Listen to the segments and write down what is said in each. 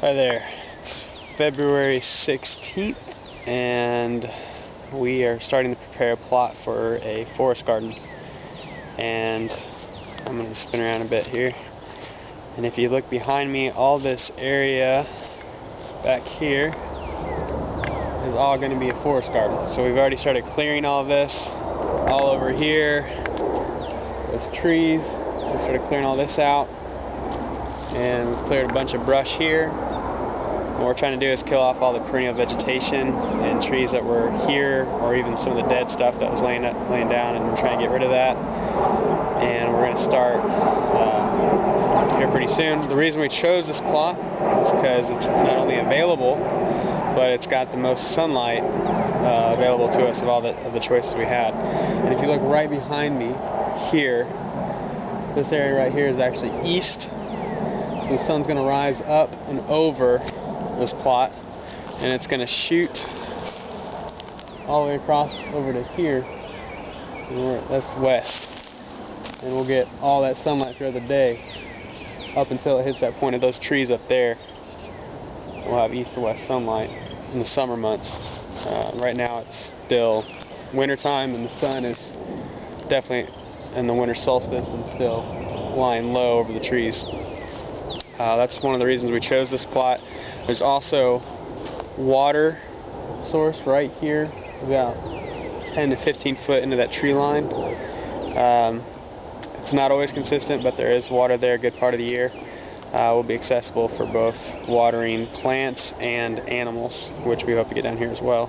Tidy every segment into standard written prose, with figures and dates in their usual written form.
Hi there, it's February 16th and we are starting to prepare a plot for a forest garden, and I'm going to spin around a bit here, and if you look behind me, all this area back here is all going to be a forest garden. So we've already started clearing all of this, all over here, those trees, we started clearing all this out, and we've cleared a bunch of brush here. What we're trying to do is kill off all the perennial vegetation and trees that were here, or even some of the dead stuff that was laying down, and we're trying to get rid of that. And we're going to start here pretty soon. The reason we chose this plot is because it's not only available, but it's got the most sunlight available to us of all the choices we had. And if you look right behind me here, this area right here is actually east. So the sun's going to rise up and over this plot, and it's going to shoot all the way across over to here, and that's west, and we'll get all that sunlight throughout the day up until it hits that point of those trees up there. We'll have east to west sunlight in the summer months. Right now it's still winter time, and the sun is definitely in the winter solstice and still lying low over the trees. That's one of the reasons we chose this plot. There's also water source right here, about 10 to 15 foot into that tree line. It's not always consistent, but there is water there a good part of the year. Will be accessible for both watering plants and animals, which we hope to get down here as well.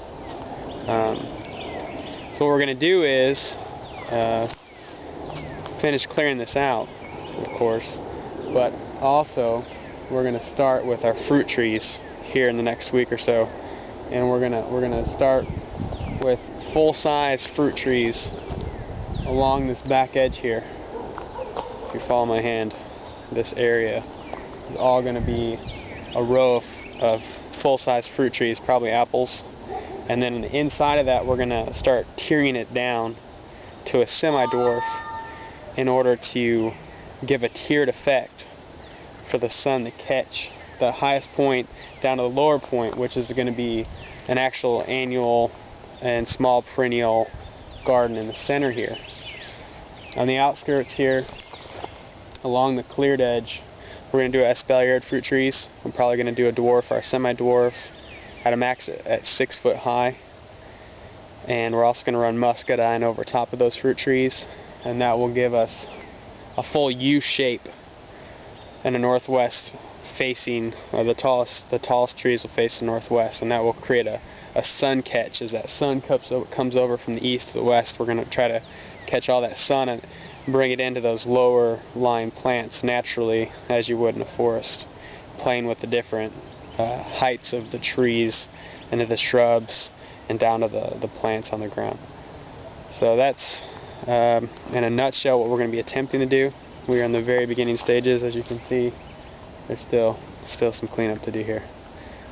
So what we're going to do is finish clearing this out, of course, but also we're going to start with our fruit trees here in the next week or so, and we're gonna start with full-size fruit trees along this back edge here. If you follow my hand, this area is all going to be a row of full-size fruit trees, probably apples, and then on the inside of that we're going to start tiering it down to a semi-dwarf in order to give a tiered effect for the sun to catch the highest point down to the lower point, which is going to be an actual annual and small perennial garden in the center here. On the outskirts here, along the cleared edge, we're going to do espaliered fruit trees. I'm probably going to do a dwarf or a semi-dwarf at a max at 6 foot high, and we're also going to run muscadine over top of those fruit trees, and that will give us a full U shape and a northwest facing, or the tallest trees will face the northwest, and that will create a sun catch. As that sun comes over from the east to the west, we're going to try to catch all that sun and bring it into those lower lying plants naturally, as you would in a forest, playing with the different heights of the trees and of the shrubs and down to the plants on the ground. So that's in a nutshell what we're going to be attempting to do. We are in the very beginning stages. As you can see, there's still some cleanup to do here.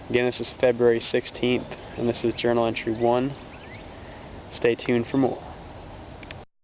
Again, this is February 16th, and this is journal entry 1. Stay tuned for more.